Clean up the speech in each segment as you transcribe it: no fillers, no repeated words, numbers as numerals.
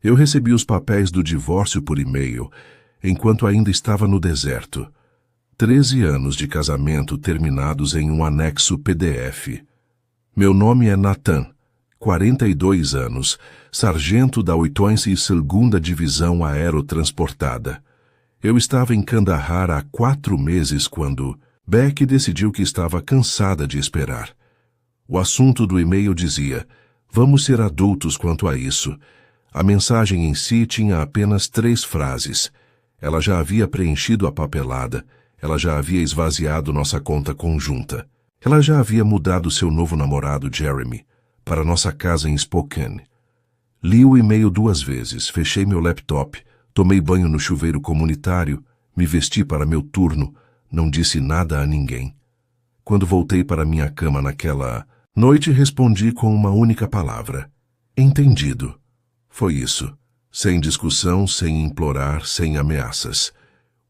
Eu recebi os papéis do divórcio por e-mail, enquanto ainda estava no deserto. 13 anos de casamento terminados em um anexo PDF. Meu nome é Nathan, 42 anos, sargento da 82ª Divisão Aerotransportada. Eu estava em Kandahar há 4 meses quando Beck decidiu que estava cansada de esperar. O assunto do e-mail dizia: "Vamos ser adultos quanto a isso." A mensagem em si tinha apenas 3 frases. Ela já havia preenchido a papelada. Ela já havia esvaziado nossa conta conjunta. Ela já havia mudado seu novo namorado, Jeremy, para nossa casa em Spokane. Li o e-mail 2 vezes, fechei meu laptop, tomei banho no chuveiro comunitário, me vesti para meu turno, não disse nada a ninguém. Quando voltei para minha cama naquela noite, respondi com uma única palavra: entendido. Foi isso, sem discussão, sem implorar, sem ameaças.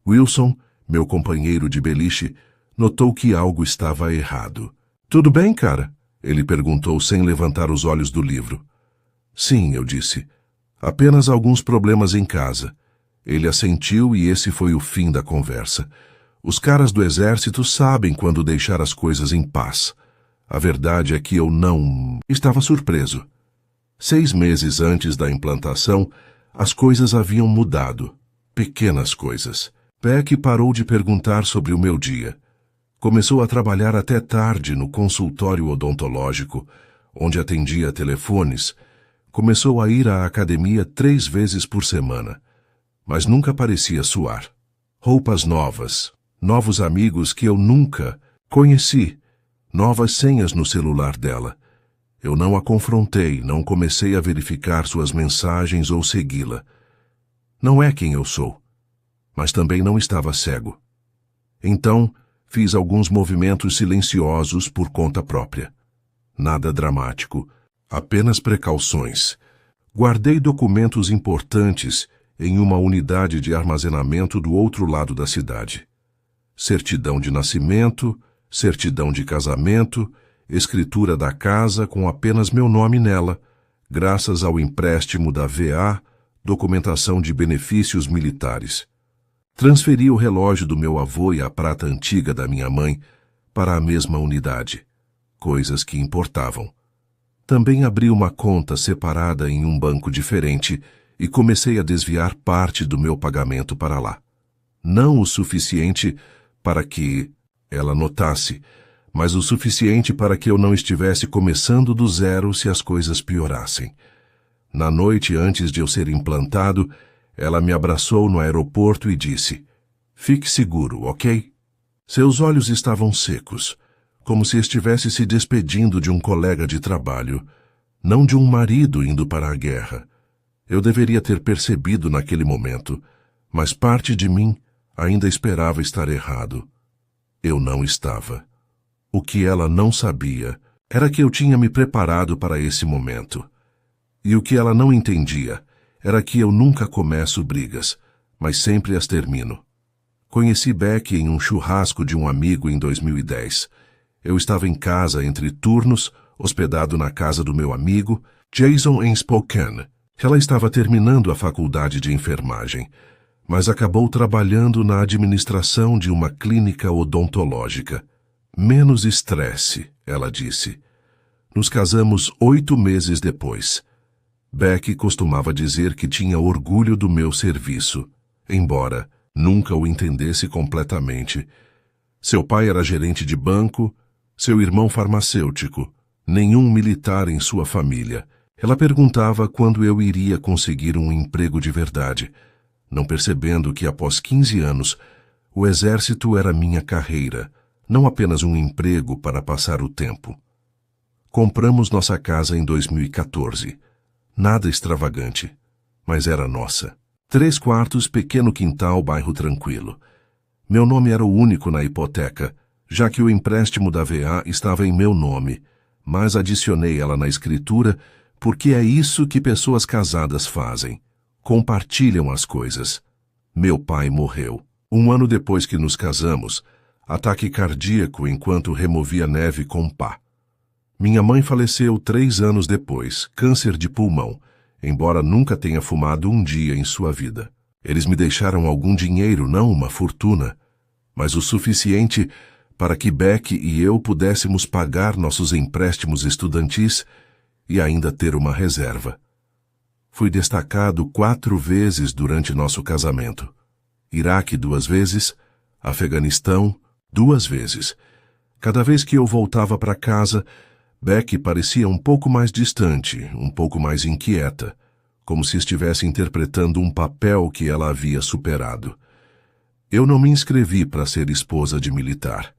Wilson, meu companheiro de beliche, notou que algo estava errado. "Tudo bem, cara?" ele perguntou sem levantar os olhos do livro. "Sim", eu disse. "Apenas alguns problemas em casa." Ele assentiu e esse foi o fim da conversa. Os caras do exército sabem quando deixar as coisas em paz. A verdade é que eu não estava surpreso. 6 meses antes da implantação, as coisas haviam mudado. Pequenas coisas. Beck parou de perguntar sobre o meu dia. Começou a trabalhar até tarde no consultório odontológico, onde atendia telefones. Começou a ir à academia 3 vezes por semana, mas nunca parecia suar. Roupas novas, novos amigos que eu nunca conheci, novas senhas no celular dela. Eu não a confrontei, não comecei a verificar suas mensagens ou segui-la. Não é quem eu sou, mas também não estava cego. Então, fiz alguns movimentos silenciosos por conta própria. Nada dramático, apenas precauções. Guardei documentos importantes em uma unidade de armazenamento do outro lado da cidade. Certidão de nascimento, certidão de casamento, escritura da casa com apenas meu nome nela, graças ao empréstimo da VA, documentação de benefícios militares. Transferi o relógio do meu avô e a prata antiga da minha mãe para a mesma unidade, coisas que importavam. Também abri uma conta separada em um banco diferente e comecei a desviar parte do meu pagamento para lá. Não o suficiente para que ela notasse, mas o suficiente para que eu não estivesse começando do zero se as coisas piorassem. Na noite antes de eu ser implantado, ela me abraçou no aeroporto e disse: "Fique seguro, ok?" Seus olhos estavam secos, como se estivesse se despedindo de um colega de trabalho, não de um marido indo para a guerra. Eu deveria ter percebido naquele momento, mas parte de mim ainda esperava estar errado. Eu não estava. O que ela não sabia era que eu tinha me preparado para esse momento. E o que ela não entendia era que eu nunca começo brigas, mas sempre as termino. Conheci Beck em um churrasco de um amigo em 2010. Eu estava em casa entre turnos, hospedado na casa do meu amigo, Jason, em Spokane. Ela estava terminando a faculdade de enfermagem, mas acabou trabalhando na administração de uma clínica odontológica. "Menos estresse", ela disse. Nos casamos 8 meses depois. Beck costumava dizer que tinha orgulho do meu serviço, embora nunca o entendesse completamente. Seu pai era gerente de banco, seu irmão farmacêutico, nenhum militar em sua família. Ela perguntava quando eu iria conseguir um emprego de verdade, não percebendo que após 15 anos, o exército era minha carreira, não apenas um emprego para passar o tempo. Compramos nossa casa em 2014. Nada extravagante, mas era nossa. 3 quartos, pequeno quintal, bairro tranquilo. Meu nome era o único na hipoteca, já que o empréstimo da VA estava em meu nome, mas adicionei ela na escritura porque é isso que pessoas casadas fazem. Compartilham as coisas. Meu pai morreu. 1 ano depois que nos casamos, ataque cardíaco enquanto removia neve com pá. Minha mãe faleceu 3 anos depois, câncer de pulmão, embora nunca tenha fumado um dia em sua vida. Eles me deixaram algum dinheiro, não uma fortuna, mas o suficiente para que Beck e eu pudéssemos pagar nossos empréstimos estudantis e ainda ter uma reserva. Fui destacado 4 vezes durante nosso casamento. Iraque 2 vezes, Afeganistão 2 vezes. Cada vez que eu voltava para casa, Beck parecia um pouco mais distante, um pouco mais inquieta, como se estivesse interpretando um papel que ela havia superado. Eu não me inscrevi para ser esposa de militar.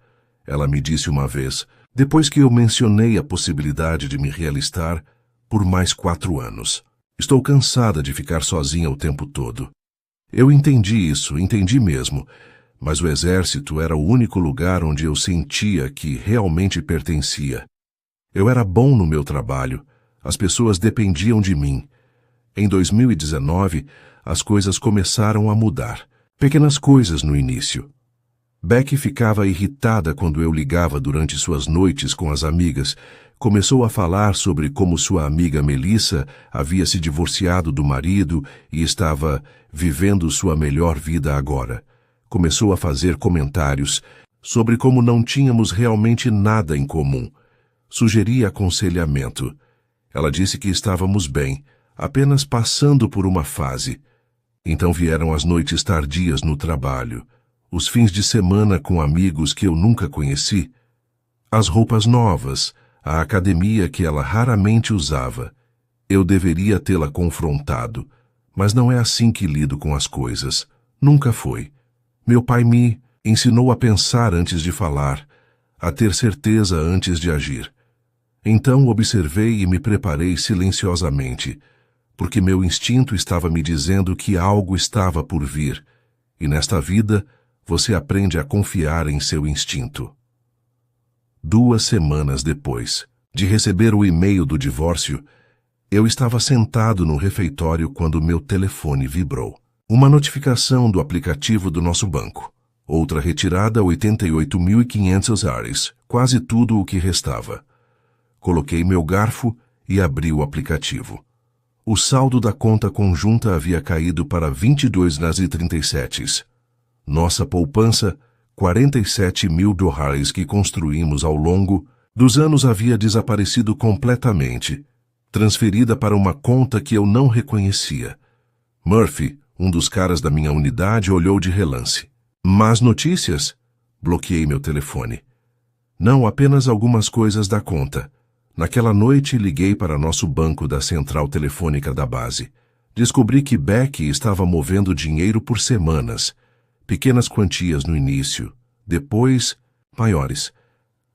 Ela me disse uma vez, depois que eu mencionei a possibilidade de me realistar por mais 4 anos. Estou cansada de ficar sozinha o tempo todo. Eu entendi isso, entendi mesmo, mas o exército era o único lugar onde eu sentia que realmente pertencia. Eu era bom no meu trabalho, as pessoas dependiam de mim. Em 2019, as coisas começaram a mudar. Pequenas coisas no início. Beck ficava irritada quando eu ligava durante suas noites com as amigas. Começou a falar sobre como sua amiga Melissa havia se divorciado do marido e estava vivendo sua melhor vida agora. Começou a fazer comentários sobre como não tínhamos realmente nada em comum. Sugeri aconselhamento. Ela disse que estávamos bem, apenas passando por uma fase. Então vieram as noites tardias no trabalho, os fins de semana com amigos que eu nunca conheci, as roupas novas, a academia que ela raramente usava. Eu deveria tê-la confrontado, mas não é assim que lido com as coisas. Nunca foi. Meu pai me ensinou a pensar antes de falar, a ter certeza antes de agir. Então observei e me preparei silenciosamente, porque meu instinto estava me dizendo que algo estava por vir, e nesta vida você aprende a confiar em seu instinto. 2 semanas depois de receber o e-mail do divórcio, eu estava sentado no refeitório quando meu telefone vibrou. Uma notificação do aplicativo do nosso banco. Outra retirada, $88.500, quase tudo o que restava. Coloquei meu garfo e abri o aplicativo. O saldo da conta conjunta havia caído para $22,37. Nossa poupança, $47.000 que construímos ao longo dos anos havia desaparecido completamente, transferida para uma conta que eu não reconhecia. Murphy, um dos caras da minha unidade, olhou de relance. Más notícias? Bloqueei meu telefone. Não, apenas algumas coisas da conta. Naquela noite, liguei para nosso banco da central telefônica da base. Descobri que Beck estava movendo dinheiro por semanas. Pequenas quantias no início, depois, maiores.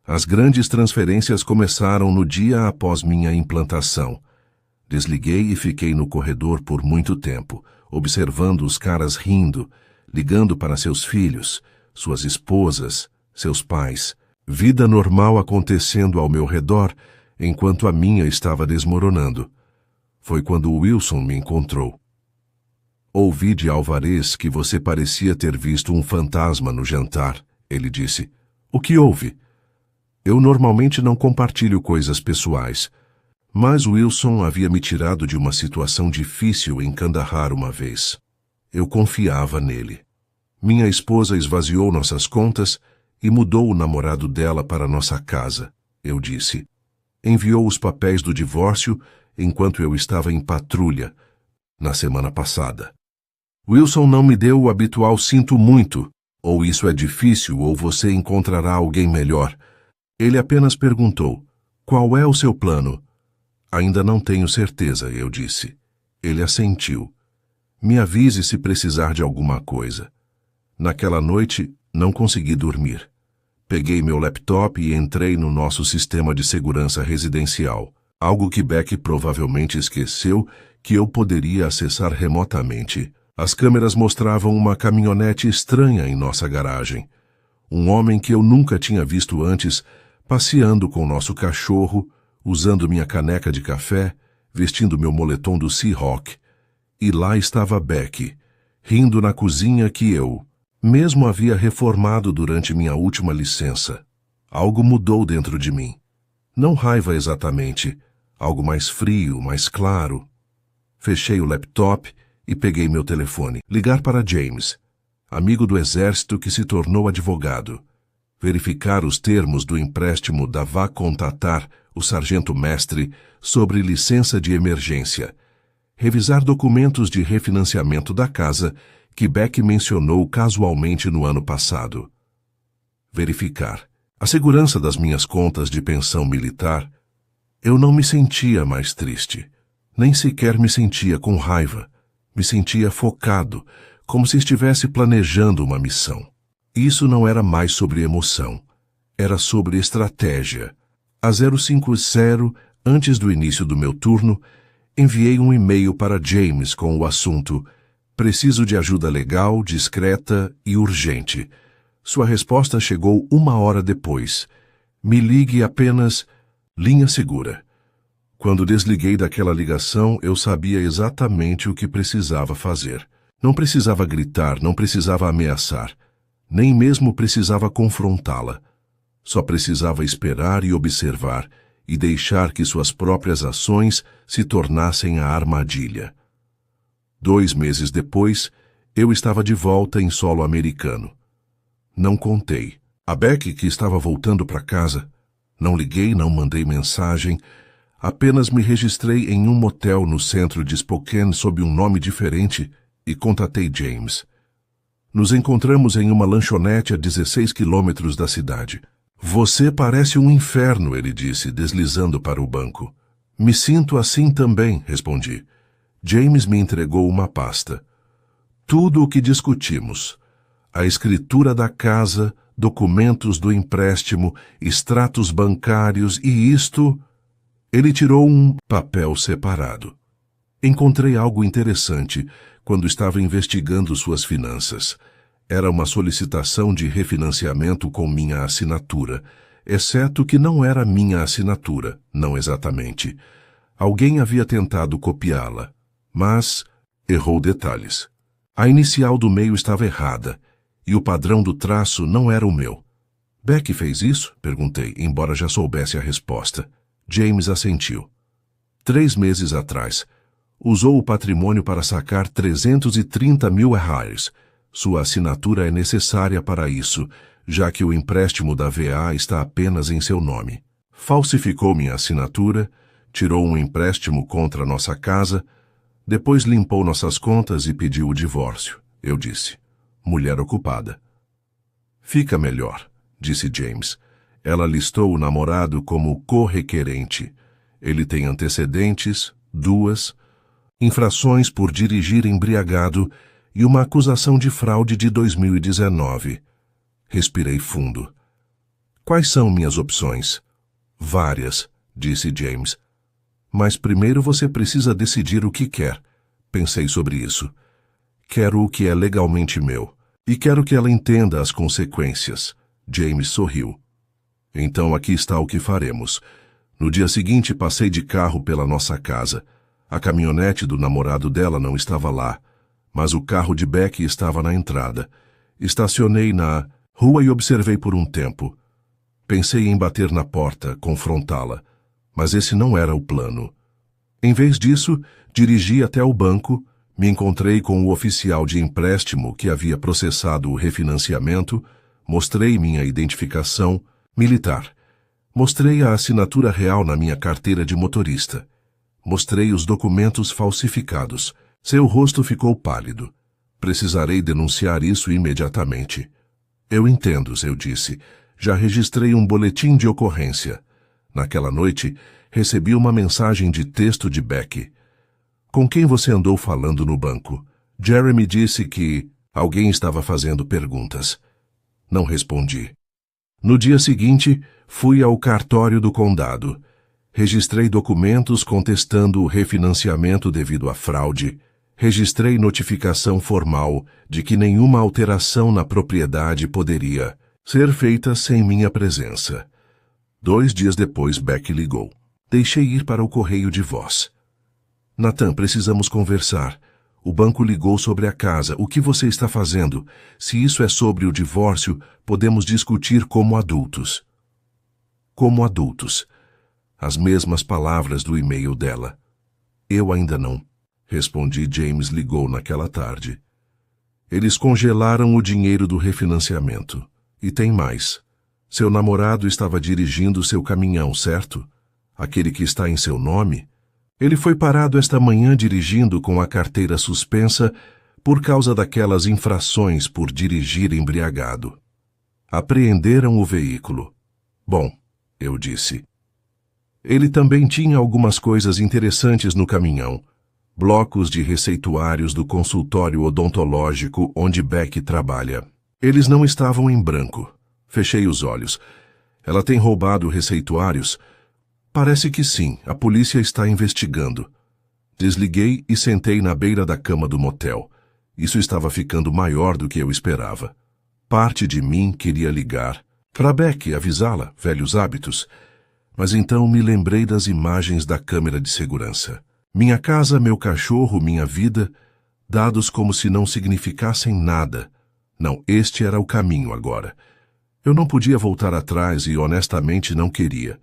As grandes transferências começaram no dia após minha implantação. Desliguei e fiquei no corredor por muito tempo, observando os caras rindo, ligando para seus filhos, suas esposas, seus pais. Vida normal acontecendo ao meu redor, enquanto a minha estava desmoronando. Foi quando Wilson me encontrou. Ouvi de Alvarez que você parecia ter visto um fantasma no jantar, ele disse. O que houve? Eu normalmente não compartilho coisas pessoais, mas Wilson havia me tirado de uma situação difícil em Kandahar uma vez. Eu confiava nele. Minha esposa esvaziou nossas contas e mudou o namorado dela para nossa casa, eu disse. Enviou os papéis do divórcio enquanto eu estava em patrulha, na semana passada. Wilson não me deu o habitual sinto muito, ou isso é difícil, ou você encontrará alguém melhor. Ele apenas perguntou, qual é o seu plano? Ainda não tenho certeza, eu disse. Ele assentiu. Me avise se precisar de alguma coisa. Naquela noite, não consegui dormir. Peguei meu laptop e entrei no nosso sistema de segurança residencial, algo que Beck provavelmente esqueceu que eu poderia acessar remotamente. As câmeras mostravam uma caminhonete estranha em nossa garagem. Um homem que eu nunca tinha visto antes, passeando com nosso cachorro, usando minha caneca de café, vestindo meu moletom do Seahawk. E lá estava Beck, rindo na cozinha que eu mesmo havia reformado durante minha última licença. Algo mudou dentro de mim. Não raiva exatamente, algo mais frio, mais claro. Fechei o laptop e peguei meu telefone. Ligar para James, amigo do exército que se tornou advogado. Verificar os termos do empréstimo da vá contatar o sargento-mestre sobre licença de emergência. Revisar documentos de refinanciamento da casa que Beck mencionou casualmente no ano passado. Verificar a segurança das minhas contas de pensão militar. Eu não me sentia mais triste. Nem sequer me sentia com raiva. Me sentia focado, como se estivesse planejando uma missão. Isso não era mais sobre emoção. Era sobre estratégia. A 050, antes do início do meu turno, enviei um e-mail para James com o assunto "Preciso de ajuda legal, discreta e urgente". Sua resposta chegou 1 hora depois. "Me ligue apenas, linha segura". Quando desliguei daquela ligação, eu sabia exatamente o que precisava fazer. Não precisava gritar, não precisava ameaçar. Nem mesmo precisava confrontá-la. Só precisava esperar e observar, e deixar que suas próprias ações se tornassem a armadilha. 2 meses depois, eu estava de volta em solo americano. Não contei. A Beck, que estava voltando para casa. Não liguei, não mandei mensagem. Apenas me registrei em um motel no centro de Spokane sob um nome diferente e contatei James. Nos encontramos em uma lanchonete a 16 quilômetros da cidade. "Você parece um inferno", ele disse, deslizando para o banco. "Me sinto assim também", respondi. James me entregou uma pasta. Tudo o que discutimos. A escritura da casa, documentos do empréstimo, extratos bancários e isto... Ele tirou um papel separado. Encontrei algo interessante quando estava investigando suas finanças. Era uma solicitação de refinanciamento com minha assinatura, exceto que não era minha assinatura, não exatamente. Alguém havia tentado copiá-la, mas errou detalhes. A inicial do meio estava errada, e o padrão do traço não era o meu. "Beck fez isso?", perguntei, embora já soubesse a resposta. James assentiu. 3 meses atrás, usou o patrimônio para sacar 330 mil reais. Sua assinatura é necessária para isso, já que o empréstimo da VA está apenas em seu nome. Falsificou minha assinatura, tirou um empréstimo contra nossa casa, depois limpou nossas contas e pediu o divórcio. Eu disse. Mulher ocupada. "Fica melhor", disse James. Ela listou o namorado como correquerente. Ele tem antecedentes, 2, infrações por dirigir embriagado e uma acusação de fraude de 2019. Respirei fundo. "Quais são minhas opções?" "Várias", disse James. "Mas primeiro você precisa decidir o que quer." Pensei sobre isso. "Quero o que é legalmente meu. E quero que ela entenda as consequências." James sorriu. "Então aqui está o que faremos. No dia seguinte passei de carro pela nossa casa. A caminhonete do namorado dela não estava lá, mas o carro de Beck estava na entrada. Estacionei na rua e observei por um tempo. Pensei em bater na porta, confrontá-la, mas esse não era o plano. Em vez disso, dirigi até o banco, me encontrei com o oficial de empréstimo que havia processado o refinanciamento, mostrei minha identificação militar. Mostrei a assinatura real na minha carteira de motorista. Mostrei os documentos falsificados. Seu rosto ficou pálido. "Precisarei denunciar isso imediatamente." "Eu entendo", eu disse. "Já registrei um boletim de ocorrência." Naquela noite, recebi uma mensagem de texto de Beck. "Com quem você andou falando no banco?" Jeremy disse que alguém estava fazendo perguntas. Não respondi. No dia seguinte, fui ao cartório do condado. Registrei documentos contestando o refinanciamento devido à fraude. Registrei notificação formal de que nenhuma alteração na propriedade poderia ser feita sem minha presença. 2 dias depois, Beck ligou. Deixei ir para o correio de voz. "Nathan, precisamos conversar. O banco ligou sobre a casa. O que você está fazendo? Se isso é sobre o divórcio, podemos discutir como adultos." Como adultos. As mesmas palavras do e-mail dela. Eu ainda não. respondi. James ligou naquela tarde. Eles congelaram o dinheiro do refinanciamento. E tem mais. Seu namorado estava dirigindo seu caminhão, certo? Aquele que está em seu nome? Ele foi parado esta manhã dirigindo com a carteira suspensa por causa daquelas infrações por dirigir embriagado. Apreenderam o veículo. Bom, eu disse. Ele também tinha algumas coisas interessantes no caminhão. Blocos de receituários do consultório odontológico onde Beck trabalha. Eles não estavam em branco. Fechei os olhos. Ela tem roubado receituários? Parece que sim, a polícia está investigando. Desliguei e sentei na beira da cama do motel. Isso estava ficando maior do que eu esperava. Parte de mim queria ligar para Beck, avisá-la, velhos hábitos. Mas então me lembrei das imagens da câmera de segurança. Minha casa, meu cachorro, minha vida, dados como se não significassem nada. Não, este era o caminho agora. Eu não podia voltar atrás e honestamente não queria.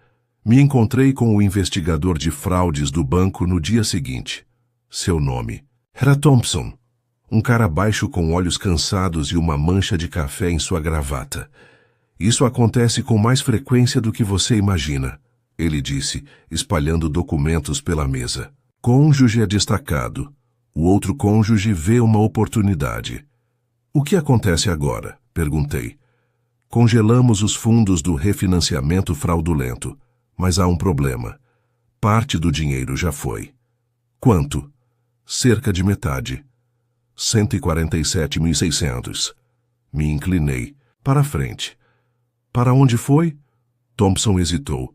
Me encontrei com o investigador de fraudes do banco no dia seguinte. Seu nome era Thompson. Um cara baixo com olhos cansados e uma mancha de café em sua gravata. Isso acontece com mais frequência do que você imagina, ele disse, espalhando documentos pela mesa. Cônjuge é destacado. O outro cônjuge vê uma oportunidade. O que acontece agora? Perguntei. Congelamos os fundos do refinanciamento fraudulento, mas há um problema. Parte do dinheiro já foi. Quanto? Cerca de metade. 147.600. Me inclinei. Para frente. Para onde foi? Thompson hesitou.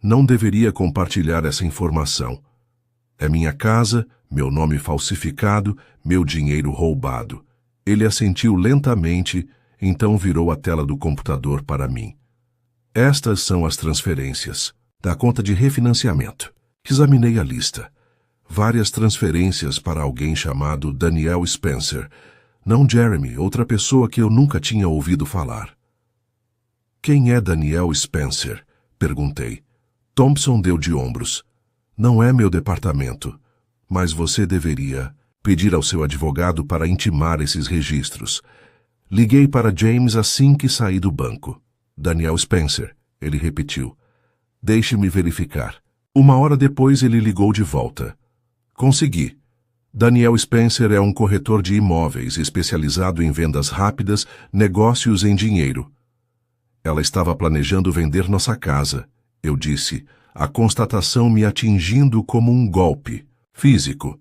Não deveria compartilhar essa informação. É minha casa, meu nome falsificado, meu dinheiro roubado. Ele assentiu lentamente, então virou a tela do computador para mim. Estas são as transferências da conta de refinanciamento. Examinei a lista. Várias transferências para alguém chamado Daniel Spencer. Não Jeremy, outra pessoa que eu nunca tinha ouvido falar. Quem é Daniel Spencer? Perguntei. Thompson deu de ombros. Não é meu departamento, mas você deveria pedir ao seu advogado para intimar esses registros. Liguei para James assim que saí do banco. Daniel Spencer, ele repetiu. Deixe-me verificar. 1 hora depois ele ligou de volta. Consegui. Daniel Spencer é um corretor de imóveis especializado em vendas rápidas, negócios em dinheiro. Ela estava planejando vender nossa casa, eu disse, a constatação me atingindo como um golpe físico.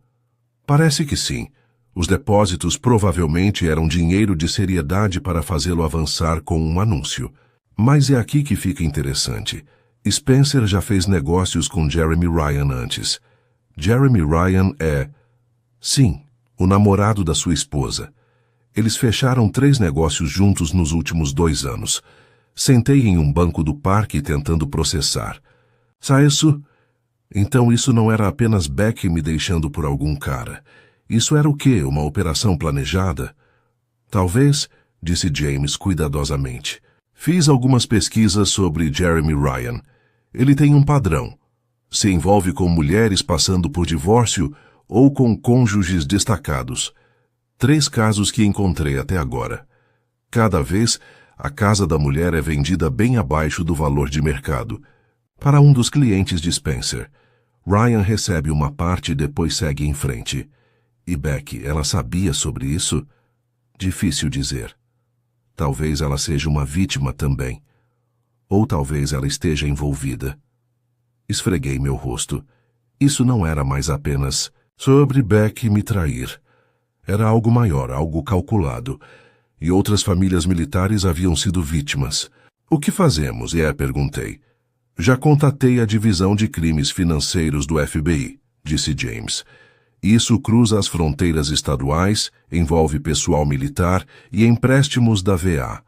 Parece que sim. Os depósitos provavelmente eram dinheiro de seriedade para fazê-lo avançar com um anúncio. Mas é aqui que fica interessante. Spencer já fez negócios com Jeremy Ryan antes. Jeremy Ryan é... Sim, o namorado da sua esposa. Eles fecharam 3 negócios juntos nos últimos 2 anos. Sentei em um banco do parque tentando processar. Isso? Então isso não era apenas Beck me deixando por algum cara. Isso era o quê? Uma operação planejada? Talvez, disse James cuidadosamente. Fiz algumas pesquisas sobre Jeremy Ryan. Ele tem um padrão. Se envolve com mulheres passando por divórcio ou com cônjuges destacados. 3 casos que encontrei até agora. Cada vez, a casa da mulher é vendida bem abaixo do valor de mercado. Para um dos clientes de Spencer, Ryan recebe uma parte e depois segue em frente. E Beck, ela sabia sobre isso? Difícil dizer. Talvez ela seja uma vítima também. Ou talvez ela esteja envolvida. Esfreguei meu rosto. Isso não era mais apenas sobre Beck me trair. Era algo maior, algo calculado. E outras famílias militares haviam sido vítimas. O que fazemos? Perguntei. Já contatei a divisão de crimes financeiros do FBI, disse James. Isso cruza as fronteiras estaduais, envolve pessoal militar e empréstimos da VA.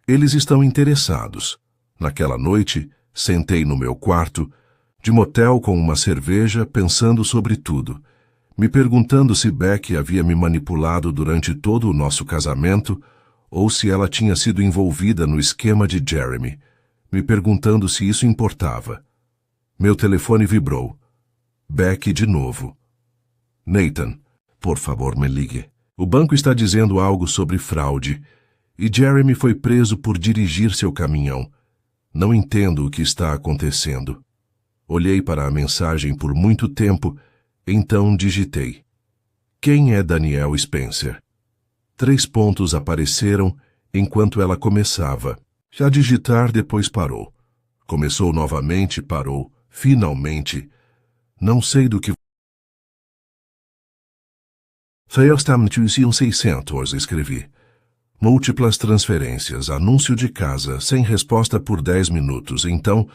Eles estão interessados. Naquela noite, sentei no meu quarto, de motel com uma cerveja, pensando sobre tudo. Me perguntando se Beck havia me manipulado durante todo o nosso casamento ou se ela tinha sido envolvida no esquema de Jeremy. Me perguntando se isso importava. Meu telefone vibrou. Beck de novo. Nathan, por favor, me ligue. O banco está dizendo algo sobre fraude e Jeremy foi preso por dirigir seu caminhão. Não entendo o que está acontecendo. Olhei para a mensagem por muito tempo, então digitei. Quem é Danielle Spencer? 3 pontos apareceram enquanto ela começava. Já digitar, depois parou. Começou novamente, parou. Finalmente. Não sei do que... First-time 600, escrevi. Múltiplas transferências, anúncio de casa, sem resposta por 10 minutos. Então,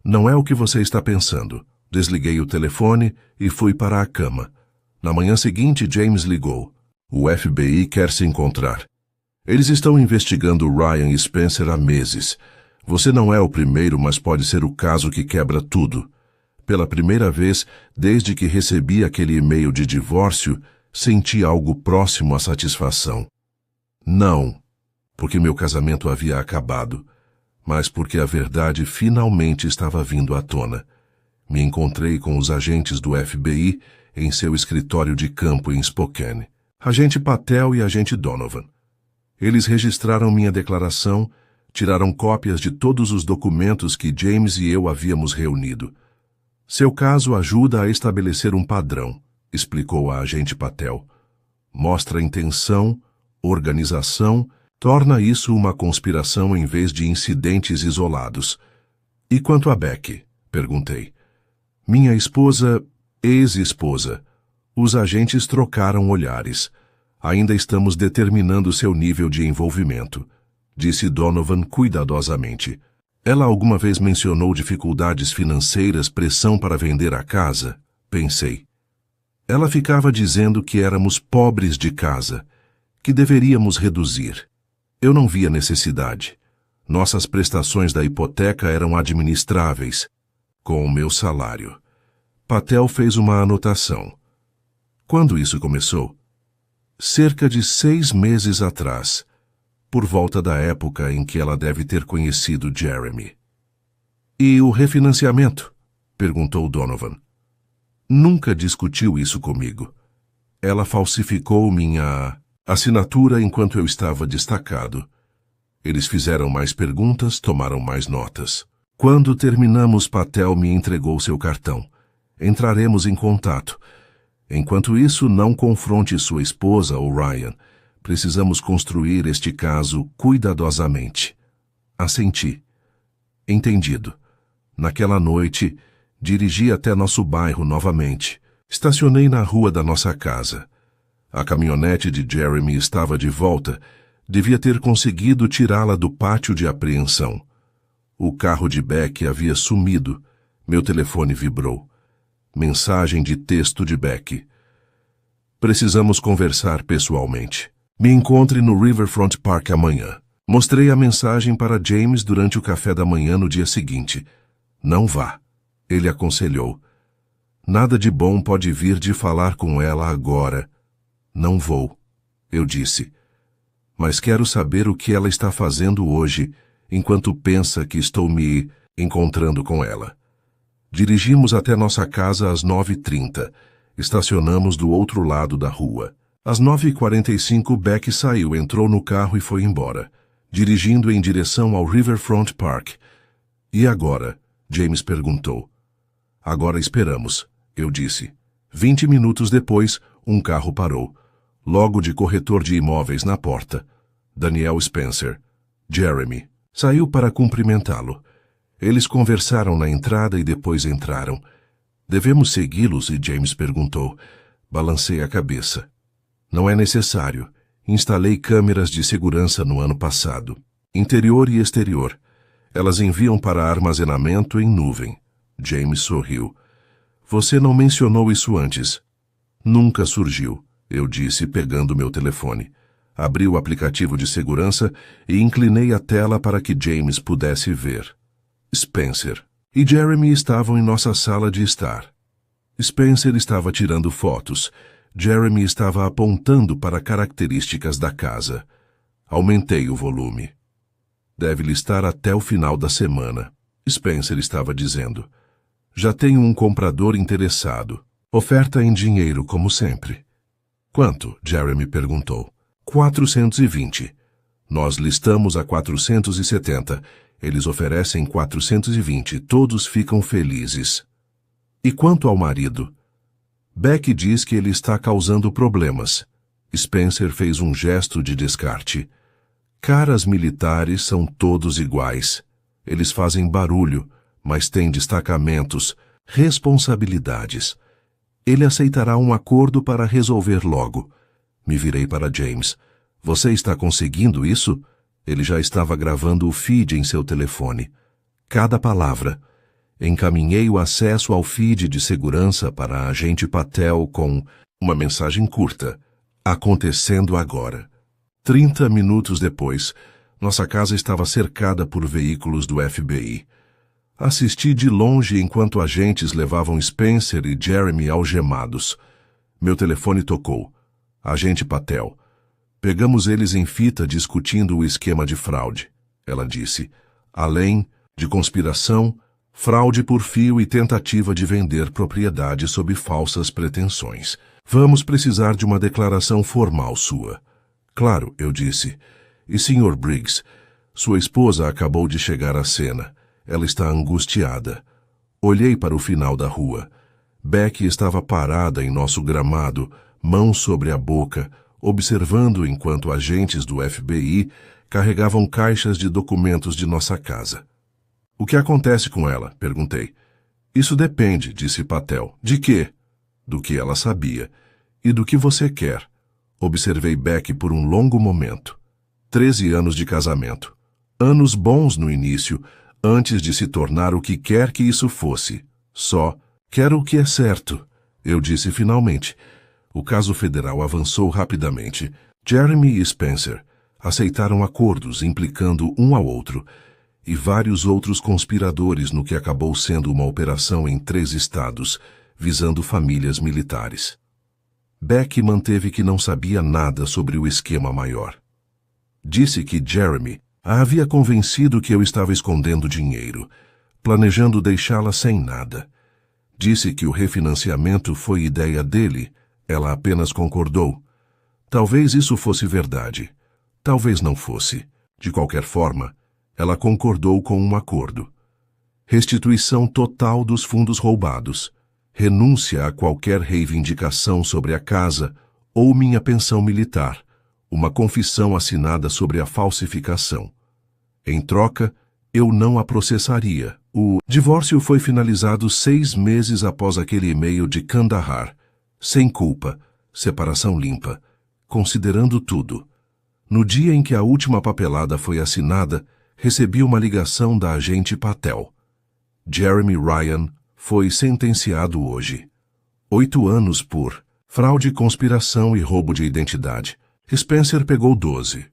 não é o que você está pensando. Desliguei o telefone e fui para a cama. Na manhã seguinte, James ligou. O FBI quer se encontrar. Eles estão investigando Ryan Spencer há meses. Você não é o primeiro, mas pode ser o caso que quebra tudo. Pela primeira vez, desde que recebi aquele e-mail de divórcio, senti algo próximo à satisfação. Não, porque meu casamento havia acabado, mas porque a verdade finalmente estava vindo à tona. Me encontrei com os agentes do FBI em seu escritório de campo em Spokane. Agente Patel e agente Donovan. Eles registraram minha declaração, tiraram cópias de todos os documentos que James e eu havíamos reunido. Seu caso ajuda a estabelecer um padrão, explicou a agente Patel. Mostra intenção, organização, torna isso uma conspiração em vez de incidentes isolados. E quanto a Becky? Perguntei. Minha esposa, ex-esposa. Os agentes trocaram olhares. Ainda estamos determinando seu nível de envolvimento, disse Donovan cuidadosamente. Ela alguma vez mencionou dificuldades financeiras, pressão para vender a casa? Pensei. Ela ficava dizendo que éramos pobres de casa, que deveríamos reduzir. Eu não via necessidade. Nossas prestações da hipoteca eram administráveis, com o meu salário. Patel fez uma anotação. Quando isso começou? Cerca de 6 meses atrás, por volta da época em que ela deve ter conhecido Jeremy. E o refinanciamento? Perguntou Donovan. Nunca discutiu isso comigo. Ela falsificou minha assinatura enquanto eu estava destacado. Eles fizeram mais perguntas, tomaram mais notas. Quando terminamos, Patel me entregou seu cartão. Entraremos em contato. Enquanto isso, não confronte sua esposa ou Ryan. Precisamos construir este caso cuidadosamente. Assenti. Entendido. Naquela noite, dirigi até nosso bairro novamente. Estacionei na rua da nossa casa. A caminhonete de Jeremy estava de volta. Devia ter conseguido tirá-la do pátio de apreensão. O carro de Beck havia sumido. Meu telefone vibrou. Mensagem de texto de Beck. Precisamos conversar pessoalmente. Me encontre no Riverfront Park amanhã. Mostrei a mensagem para James durante o café da manhã no dia seguinte. Não vá. Ele aconselhou. Nada de bom pode vir de falar com ela agora. Não vou, eu disse. Mas quero saber o que ela está fazendo hoje, enquanto pensa que estou me encontrando com ela. Dirigimos até nossa casa às 9h30. Estacionamos do outro lado da rua. Às 9h45, Beck saiu, entrou no carro e foi embora, dirigindo em direção ao Riverfront Park. E agora? James perguntou. Agora esperamos, eu disse. 20 minutos depois, um carro parou. Logo de corretor de imóveis na porta. Danielle Spencer. Jeremy. Saiu para cumprimentá-lo. Eles conversaram na entrada e depois entraram. Devemos segui-los? E James perguntou. Balancei a cabeça. Não é necessário. Instalei câmeras de segurança no ano passado. Interior e exterior. Elas enviam para armazenamento em nuvem. James sorriu. Você não mencionou isso antes. Nunca surgiu, eu disse, pegando meu telefone. Abri o aplicativo de segurança e inclinei a tela para que James pudesse ver. Spencer e Jeremy estavam em nossa sala de estar. Spencer estava tirando fotos. Jeremy estava apontando para características da casa. Aumentei o volume. Deve listar até o final da semana. Spencer estava dizendo. Já tenho um comprador interessado. Oferta em dinheiro, como sempre. Quanto? Jeremy perguntou. 420. Nós listamos a 470. Eles oferecem 420. Todos ficam felizes. E quanto ao marido? Beck diz que ele está causando problemas. Spencer fez um gesto de descarte. Caras militares são todos iguais. Eles fazem barulho, mas têm destacamentos, responsabilidades. Ele aceitará um acordo para resolver logo. Me virei para James. Você está conseguindo isso? Ele já estava gravando o feed em seu telefone. Cada palavra. Encaminhei o acesso ao feed de segurança para a agente Patel com uma mensagem curta. Acontecendo agora. 30 minutos depois, nossa casa estava cercada por veículos do FBI. Assisti de longe enquanto agentes levavam Spencer e Jeremy algemados. Meu telefone tocou. Agente Patel. Pegamos eles em fita discutindo o esquema de fraude. Ela disse. Além de conspiração, fraude por fio e tentativa de vender propriedade sob falsas pretensões. Vamos precisar de uma declaração formal sua. Claro, eu disse. E Sr. Briggs, sua esposa acabou de chegar à cena. Ela está angustiada. Olhei para o final da rua. Beck estava parada em nosso gramado, mãos sobre a boca, observando enquanto agentes do FBI carregavam caixas de documentos de nossa casa. O que acontece com ela? Perguntei. Isso depende, disse Patel. De quê? Do que ela sabia. E do que você quer. Observei Beck por um longo momento. 13 anos de casamento. Anos bons no início, antes de se tornar o que quer que isso fosse. Só, quero o que é certo, eu disse finalmente. O caso federal avançou rapidamente. Jeremy e Spencer aceitaram acordos implicando um ao outro e vários outros conspiradores no que acabou sendo uma operação em 3 estados, visando famílias militares. Beck manteve que não sabia nada sobre o esquema maior. Disse que Jeremy a havia convencido que eu estava escondendo dinheiro, planejando deixá-la sem nada. Disse que o refinanciamento foi ideia dele, ela apenas concordou. Talvez isso fosse verdade. Talvez não fosse. De qualquer forma, ela concordou com um acordo. Restituição total dos fundos roubados. Renúncia a qualquer reivindicação sobre a casa ou minha pensão militar. Uma confissão assinada sobre a falsificação. Em troca, eu não a processaria. O divórcio foi finalizado 6 meses após aquele e-mail de Kandahar. Sem culpa, separação limpa, considerando tudo. No dia em que a última papelada foi assinada, recebi uma ligação da agente Patel. Jeremy Ryan foi sentenciado hoje. 8 anos por fraude, conspiração e roubo de identidade. Spencer pegou 12.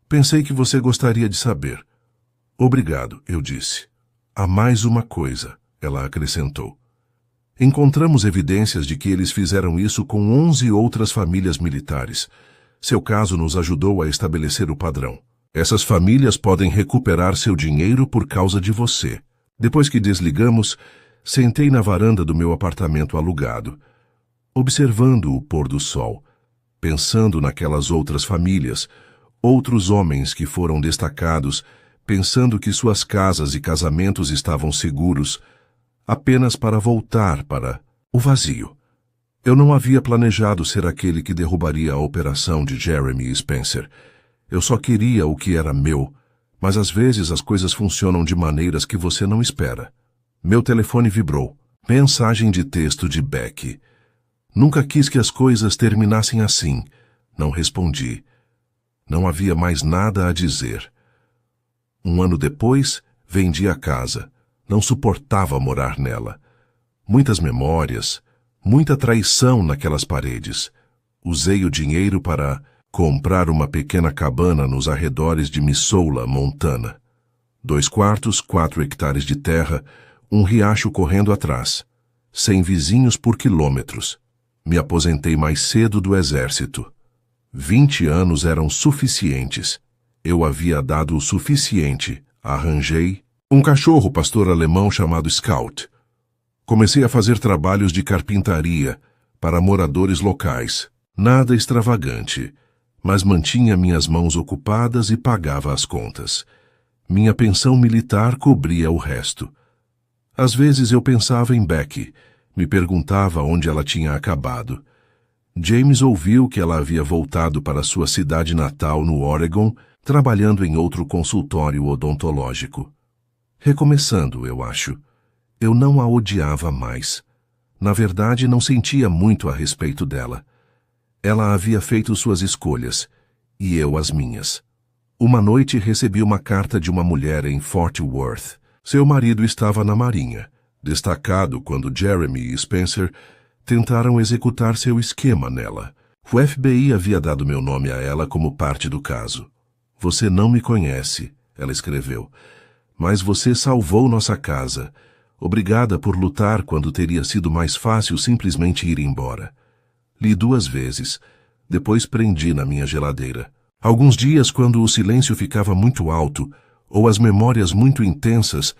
Pensei que você gostaria de saber. Obrigado, eu disse. Há mais uma coisa, ela acrescentou. Encontramos evidências de que eles fizeram isso com 11 outras famílias militares. Seu caso nos ajudou a estabelecer o padrão. Essas famílias podem recuperar seu dinheiro por causa de você. Depois que desligamos, sentei na varanda do meu apartamento alugado, observando o pôr do sol, pensando naquelas outras famílias, outros homens que foram destacados, pensando que suas casas e casamentos estavam seguros, apenas para voltar para o vazio. Eu não havia planejado ser aquele que derrubaria a operação de Jeremy e Spencer. Eu só queria o que era meu, mas às vezes as coisas funcionam de maneiras que você não espera. Meu telefone vibrou. Mensagem de texto de Beck. Nunca quis que as coisas terminassem assim. Não respondi. Não havia mais nada a dizer. 1 ano depois, vendi a casa. Não suportava morar nela. Muitas memórias, muita traição naquelas paredes. Usei o dinheiro para comprar uma pequena cabana nos arredores de Missoula, Montana. 2 quartos, 4 hectares de terra, um riacho correndo atrás. 100 vizinhos por quilômetros. Me aposentei mais cedo do exército. 20 anos eram suficientes. Eu havia dado o suficiente. Arranjei um cachorro pastor alemão chamado Scout. Comecei a fazer trabalhos de carpintaria para moradores locais. Nada extravagante, mas mantinha minhas mãos ocupadas e pagava as contas. Minha pensão militar cobria o resto. Às vezes eu pensava em Becky, me perguntava onde ela tinha acabado. James ouviu que ela havia voltado para sua cidade natal no Oregon, trabalhando em outro consultório odontológico. Recomeçando, eu acho. Eu não a odiava mais. Na verdade, não sentia muito a respeito dela. Ela havia feito suas escolhas, e eu as minhas. Uma noite recebi uma carta de uma mulher em Fort Worth. Seu marido estava na marinha, destacado quando Jeremy e Spencer tentaram executar seu esquema nela. O FBI havia dado meu nome a ela como parte do caso. Você não me conhece, ela escreveu, mas você salvou nossa casa. Obrigada por lutar quando teria sido mais fácil simplesmente ir embora. Li 2 vezes, depois prendi na minha geladeira. Alguns dias, quando o silêncio ficava muito alto, ou as memórias muito intensas,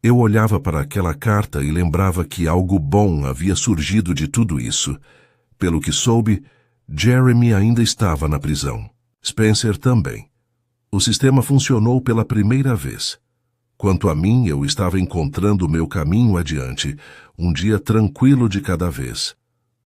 eu olhava para aquela carta e lembrava que algo bom havia surgido de tudo isso. Pelo que soube, Jeremy ainda estava na prisão. Spencer também. O sistema funcionou pela primeira vez. Quanto a mim, eu estava encontrando o meu caminho adiante, um dia tranquilo de cada vez.